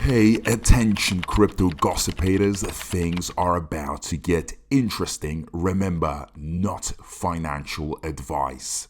Pay attention, crypto gossipators. Things are about to get interesting. Remember, not financial advice.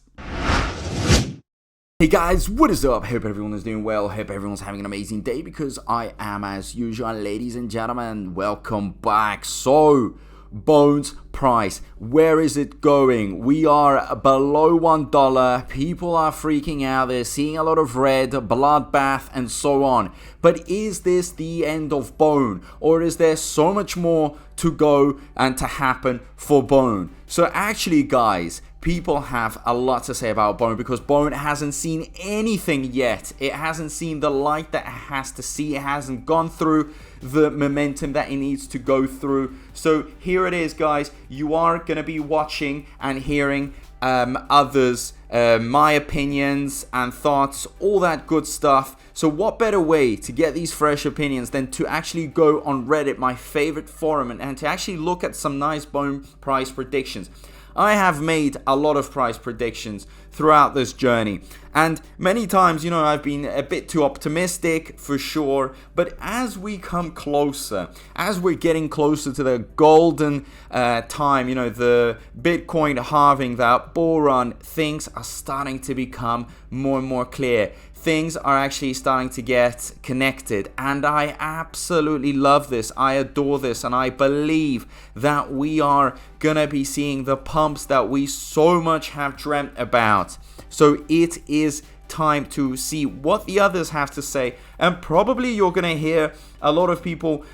Hey guys, what is up? Hope everyone is doing well. Hope everyone's having an amazing day because I am as usual. Ladies and gentlemen, welcome back. So, Bone's price, where is it going? We are below $1. People are freaking out. They're seeing a lot of red, bloodbath, and so on. But is this the end of Bone? Or is there so much more to go and to happen for Bone? So actually, guys, people have a lot to say about Bone because Bone hasn't seen anything yet. It hasn't seen the light that it has to see. It hasn't gone through the momentum that it needs to go through. So here it is, guys. You are going to be watching and hearing others, my opinions and thoughts, all that good stuff. So what better way to get these fresh opinions than to actually go on Reddit, my favorite forum, and to actually look at some nice Bone price predictions. I have made a lot of price predictions throughout this journey, and many times, I've been a bit too optimistic for sure, but as we come closer, as we're getting closer to the golden time, the Bitcoin halving, that bull run, things are starting to become more and more clear. Things are actually starting to get connected, and I absolutely love this. I adore this, and I believe that we are gonna be seeing the pumps that we so much have dreamt about. So it is time to see what the others have to say, and probably you're gonna hear a lot of people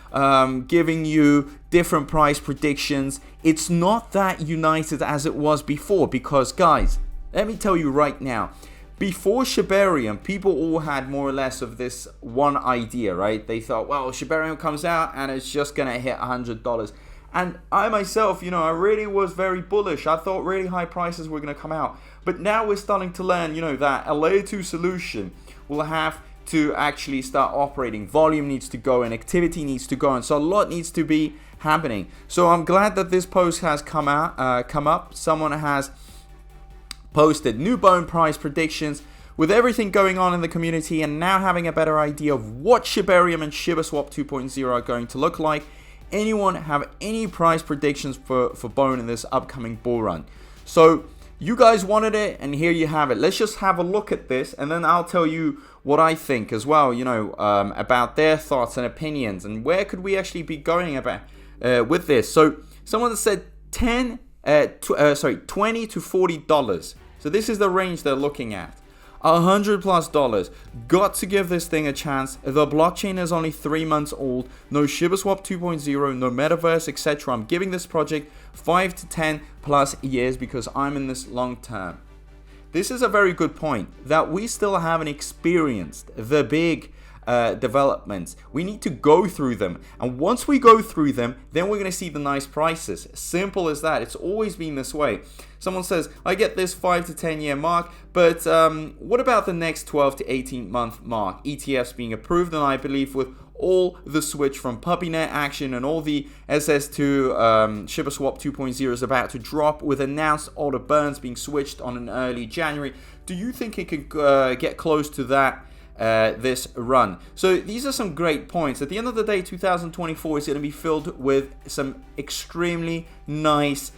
giving you different price predictions. It's not that united as it was before, because guys, let me tell you right now, before Shibarium, people all had more or less of this one idea, right? They thought, well, Shibarium comes out and it's just going to hit $100. And I myself, I really was very bullish. I thought really high prices were going to come out. But now we're starting to learn, that a layer 2 solution will have to actually start operating. Volume needs to go and activity needs to go. And so a lot needs to be happening. So I'm glad that this post has come up. Someone has posted new Bone price predictions with everything going on in the community, and now having a better idea of what Shibarium and Shibaswap 2.0 are going to look like. Anyone have any price predictions for Bone in this upcoming bull run? So you guys wanted it, and here you have it. Let's just have a look at this, and then I'll tell you what I think as well, about their thoughts and opinions, and where could we actually be going about with this. So someone said $20 to $40. So this is the range they're looking at. $100+. Got to give this thing a chance. The blockchain is only 3 months old. No Shibaswap 2.0, no metaverse, etc. I'm giving this project 5 to 10 plus years because I'm in this long term. This is a very good point, that we still haven't experienced the big developments. We need to go through them, and once we go through them, then we're going to see the nice prices. Simple as that. It's always been this way. Someone says, I get this 5 to 10 year mark, but what about the next 12 to 18 month mark? ETFs being approved, and I believe with all the switch from PuppyNet action and all the SS2 Shibaswap 2.0 is about to drop, with announced order burns being switched on in early January. Do you think it could get close to that this run? So these are some great points. At the end of the day, 2024 is going to be filled with some extremely nice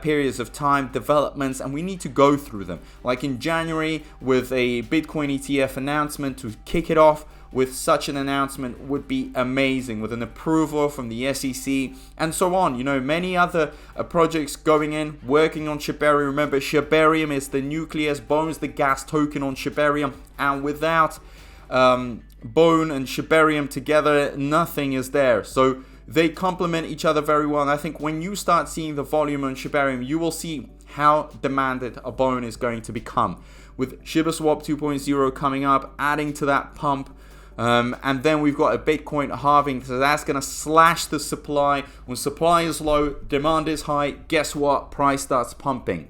periods of time, developments, and we need to go through them. Like in January with a Bitcoin ETF announcement, to kick it off with such an announcement would be amazing, with an approval from the SEC and so on. Many other projects going in, working on Shibarium. Remember, Shibarium is the nucleus, Bone is the gas token on Shibarium, and without Bone and Shibarium together, nothing is there. So they complement each other very well, and I think when you start seeing the volume on Shibarium, you will see how demanded a Bone is going to become, with Shibaswap 2.0 coming up, adding to that pump. And then we've got a Bitcoin halving, so that's going to slash the supply. When supply is low, demand is high, guess what? Price starts pumping.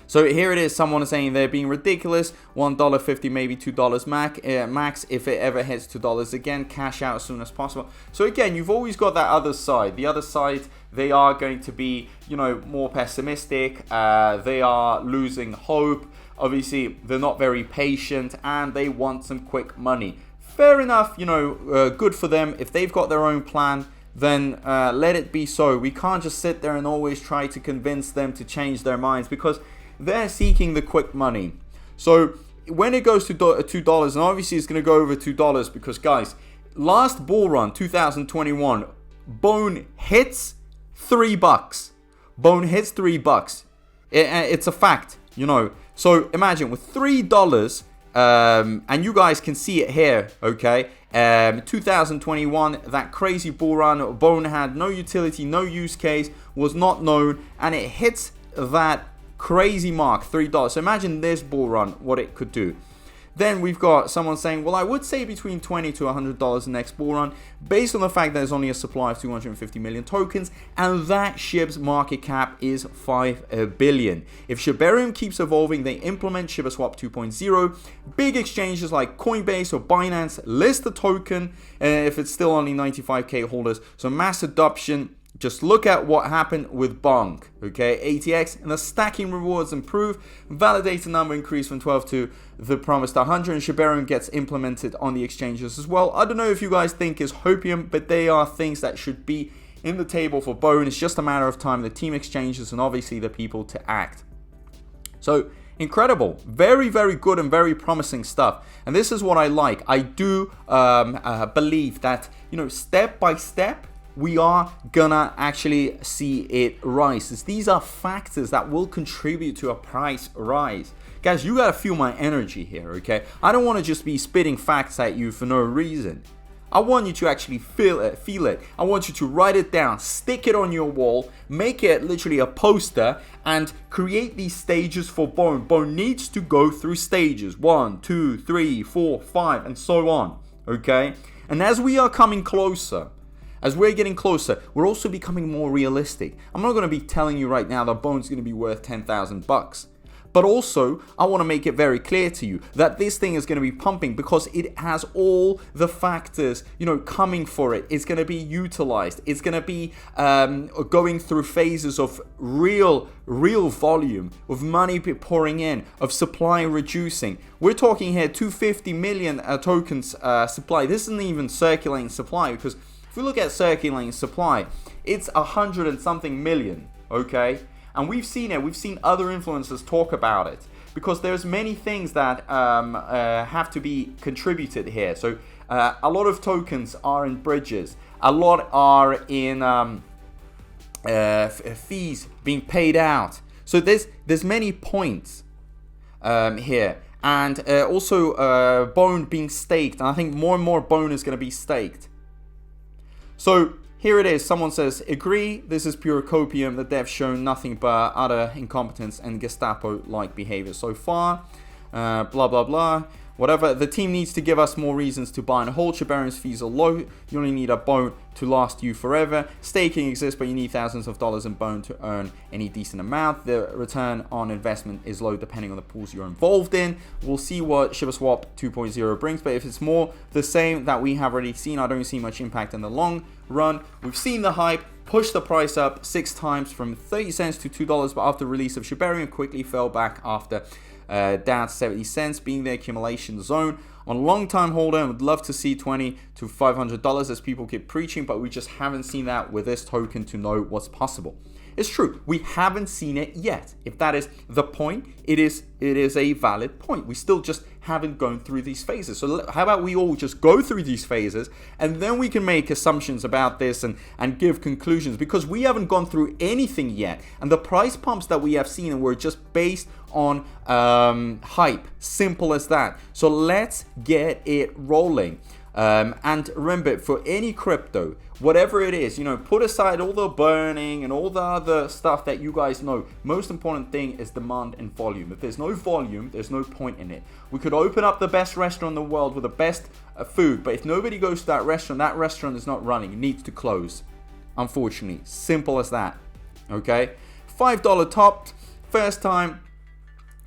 So here it is, someone is saying they're being ridiculous, $1.50, maybe $2 max. If it ever hits $2 again, cash out as soon as possible. So again, you've always got that other side. The other side, they are going to be, more pessimistic. They are losing hope. Obviously, they're not very patient, and they want some quick money. fair enough, good for them. If they've got their own plan, then let it be so. We can't just sit there and always try to convince them to change their minds, because they're seeking the quick money. So when it goes to $2, and obviously it's going to go over $2, because guys, last bull run 2021, Bone hits $3. Bone hits $3. It's a fact, So imagine with $3, and you guys can see it here, okay? 2021, that crazy bull run, Bone had no utility, no use case, was not known, and it hits that crazy mark, $3. So imagine this bull run, what it could do. Then we've got someone saying, well, I would say between $20 to $100 the next bull run, based on the fact that there's only a supply of 250 million tokens, and that SHIB's market cap is 5 billion. If Shibarium keeps evolving, they implement Shibaswap 2.0, big exchanges like Coinbase or Binance list the token if it's still only 95k holders. So mass adoption. Just look at what happened with Bonk, okay? ATX, and the stacking rewards improve. Validator number increased from 12 to the promised 100, and Shibarium gets implemented on the exchanges as well. I don't know if you guys think is hopium, but they are things that should be in the table for Bone. It's just a matter of time. The team exchanges and obviously the people to act. So incredible, very, very good and very promising stuff. And this is what I like. I do believe that, step by step, we are gonna actually see it rise. These are factors that will contribute to a price rise. Guys, you gotta feel my energy here, okay? I don't want to just be spitting facts at you for no reason. I want you to actually feel it. I want you to write it down, stick it on your wall, make it literally a poster, and create these stages for Bone. Bone needs to go through stages 1, 2, 3, 4, 5, and so on, okay? And as we are coming closer, as we're getting closer, we're also becoming more realistic. I'm not going to be telling you right now that Bone's going to be worth $10,000. But also, I want to make it very clear to you that this thing is going to be pumping because it has all the factors, coming for it. It's going to be utilized. It's going to be going through phases of real volume, of money pouring in, of supply reducing. We're talking here 250 million tokens supply. This isn't even circulating supply, because if we look at circulating supply, it's 100 and something million, okay? And we've seen it. We've seen other influencers talk about it, because there's many things that have to be contributed here. So a lot of tokens are in bridges. A lot are in fees being paid out. So there's many points here. And also Bone being staked. And I think more and more Bone is going to be staked. So here it is. Someone says, agree, this is pure copium. The devs shown nothing but utter incompetence and Gestapo-like behavior so far. Blah, blah, blah. Whatever. The team needs to give us more reasons to buy and hold. Shibarium's fees are low. You only need a Bone to last you forever. Staking exists, but you need thousands of dollars in Bone to earn any decent amount. The return on investment is low depending on the pools you're involved in. We'll see what Shibaswap 2.0 brings, but if it's more the same that we have already seen, I don't see much impact in the long run. We've seen the hype push the price up 6 times from 30 cents to $2, but after release of Shibarium quickly fell back after down to 70 cents, being the accumulation zone. On a long time holder, I would love to see $20 to $500 as people keep preaching, but we just haven't seen that with this token to know what's possible. It's true, we haven't seen it yet. If that is the point, it is a valid point. We still just haven't gone through these phases. So how about we all just go through these phases, and then we can make assumptions about this and give conclusions, because we haven't gone through anything yet. And the price pumps that we have seen were just based on hype. Simple as that. So let's get it rolling. And remember, for any crypto, whatever it is, put aside all the burning and all the other stuff that you guys know. Most important thing is demand and volume. If there's no volume, there's no point in it. We could open up the best restaurant in the world with the best food, but if nobody goes to that restaurant is not running. It needs to close. Unfortunately, simple as that. Okay, $5 topped, first time.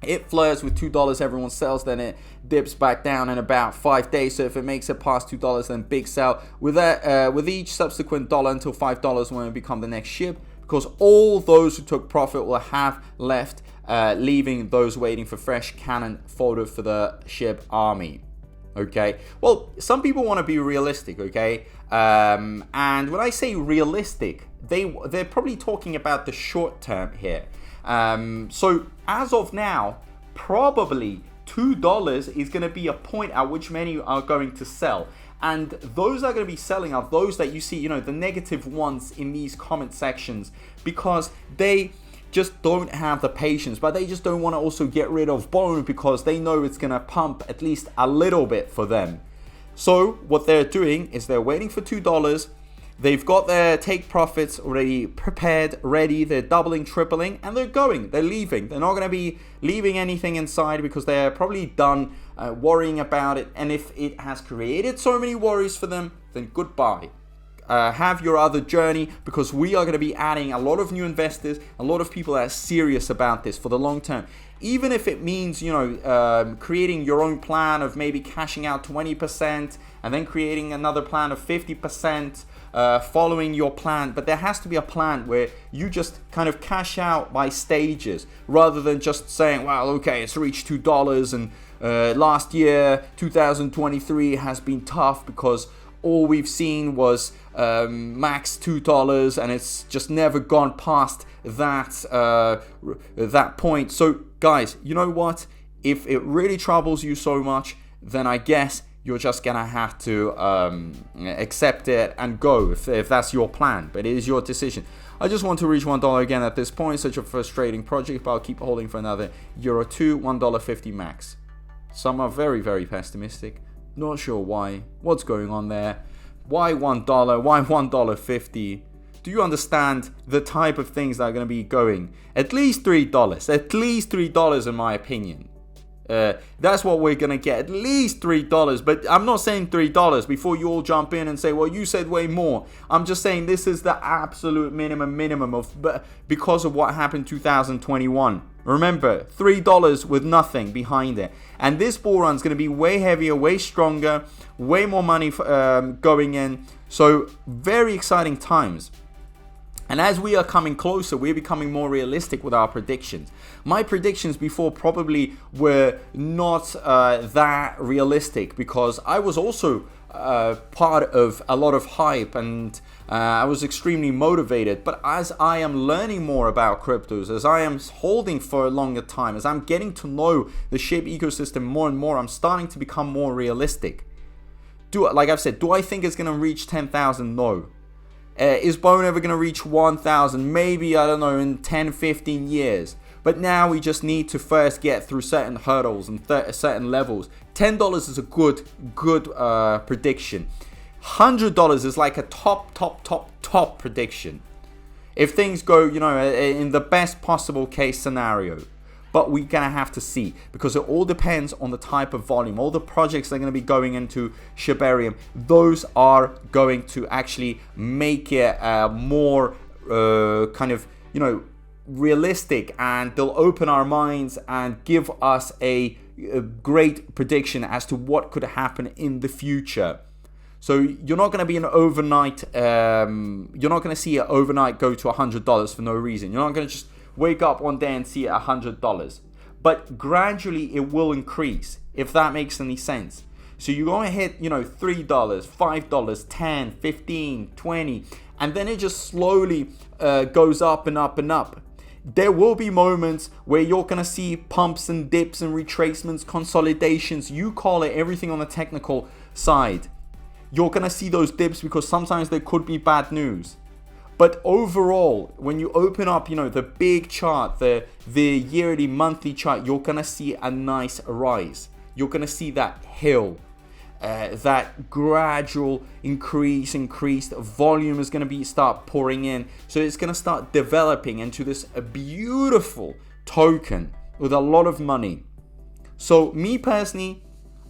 It flirts with $2, everyone sells, then it dips back down in about 5 days. So if it makes it past $2, then big sell. With that, with each subsequent dollar until $5 when it become the next SHIB, because all those who took profit will have left, leaving those waiting for fresh cannon fodder for the SHIB army. Okay, well, some people want to be realistic, okay, and when I say realistic, they're probably talking about the short term here. So as of now, probably $2 is going to be a point at which many are going to sell. And those that are going to be selling are those that you see, the negative ones in these comment sections, because they just don't have the patience, but they just don't want to also get rid of Bone because they know it's going to pump at least a little bit for them. So what they're doing is they're waiting for $2. They've got their take profits already prepared, ready. They're doubling, tripling, and they're leaving. They're not going to be leaving anything inside because they're probably done worrying about it. And if it has created so many worries for them, then goodbye. Have your other journey, because we are going to be adding a lot of new investors, a lot of people that are serious about this for the long term. Even if it means, creating your own plan of maybe cashing out 20% and then creating another plan of 50%, following your plan. But there has to be a plan where you just kind of cash out by stages, rather than just saying, well, okay, it's reached $2 and last year, 2023 has been tough because all we've seen was max $2 and it's just never gone past that point. So guys, you know what? If it really troubles you so much, then I guess you're just gonna have to accept it and go if that's your plan. But it is your decision. I just want to reach $1 again at this point. Such a frustrating project, but I'll keep holding for another year or two. $1.50 max. Some are very, very pessimistic. Not sure why. What's going on there? Why $1? Why $1.50? Do you understand the type of things that are going to be going? At least $3. At least $3 in my opinion. That's what we're going to get. At least $3. But I'm not saying $3 before you all jump in and say, well, you said way more. I'm just saying this is the absolute minimum of because of what happened 2021. Remember, $3 with nothing behind it. And this bull run is going to be way heavier, way stronger, way more money going in. So very exciting times. And as we are coming closer, we're becoming more realistic with our predictions. My predictions before probably were not that realistic, because I was also part of a lot of hype, and I was extremely motivated. But as I am learning more about cryptos, as I am holding for a longer time, as I'm getting to know the SHIB ecosystem more and more, I'm starting to become more realistic. Like I've said, do I think it's going to reach 10,000? No. Is Bone ever going to reach 1,000? Maybe, I don't know, in 10, 15 years. But now we just need to first get through certain hurdles and certain levels. $10 is a good prediction. $100 is like a top prediction. If things go, in the best possible case scenario. But we're going to have to see, because it all depends on the type of volume. All the projects that are going to be going into Shibarium, those are going to actually make it more realistic, and they'll open our minds and give us a great prediction as to what could happen in the future. So you're not going to be an overnight, you're not going to see it overnight go to $100 for no reason. You're not going to just wake up one day and see it $100. But gradually it will increase, if that makes any sense. So you're going to hit, $3, $5, 10, 15, 20, and then it just slowly goes up and up and up. There will be moments where you're going to see pumps and dips and retracements, consolidations. You call it, everything on the technical side. You're going to see those dips because sometimes there could be bad news. But overall, when you open up, the big chart, the yearly, monthly chart, you're going to see a nice rise. You're going to see that hill, that gradual increased volume is going to start pouring in. So it's going to start developing into this beautiful token with a lot of money. So me personally,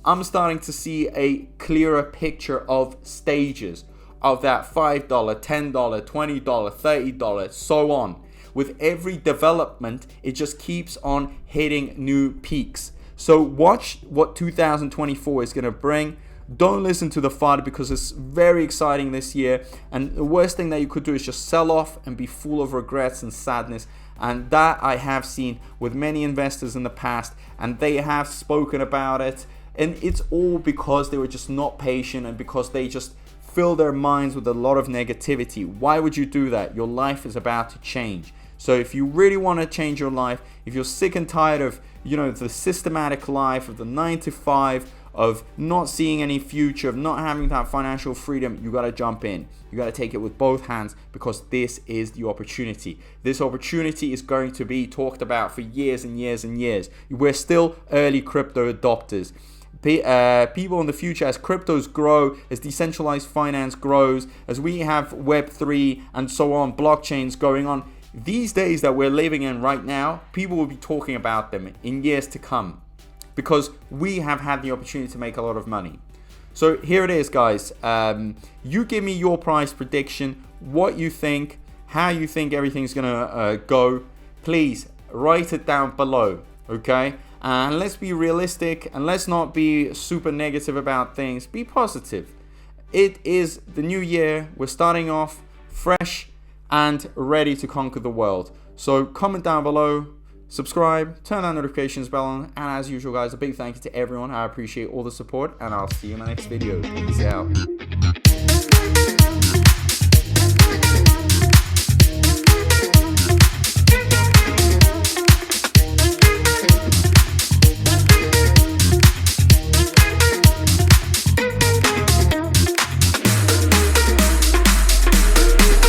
I'm starting to see a clearer picture of stages of that $5, $10, $20, $30, so on. With every development, it just keeps on hitting new peaks. So watch what 2024 is going to bring. Don't listen to the FUD, because it's very exciting this year. And the worst thing that you could do is just sell off and be full of regrets and sadness. And that I have seen with many investors in the past, and they have spoken about it. And it's all because they were just not patient, and because they just fill their minds with a lot of negativity. Why would you do that? Your life is about to change. So if you really want to change your life, if you're sick and tired of, the systematic life, of the 9 to 5, of not seeing any future, of not having that financial freedom, you got to jump in. You got to take it with both hands, because this is the opportunity. This opportunity is going to be talked about for years and years and years. We're still early crypto adopters. People in the future, as cryptos grow, as decentralized finance grows, as we have Web3 and so on, blockchains going on, these days that we're living in right now, people will be talking about them in years to come, because we have had the opportunity to make a lot of money. So here it is, guys. You give me your price prediction, what you think, how you think everything's gonna go. Please write it down below, okay? And let's be realistic, and let's not be super negative about things. Be positive. It is the new year. We're starting off fresh and ready to conquer the world. So comment down below, subscribe, turn that notifications bell on, and as usual, guys, a big thank you to everyone. I appreciate all the support, and I'll see you in the next video. Peace out.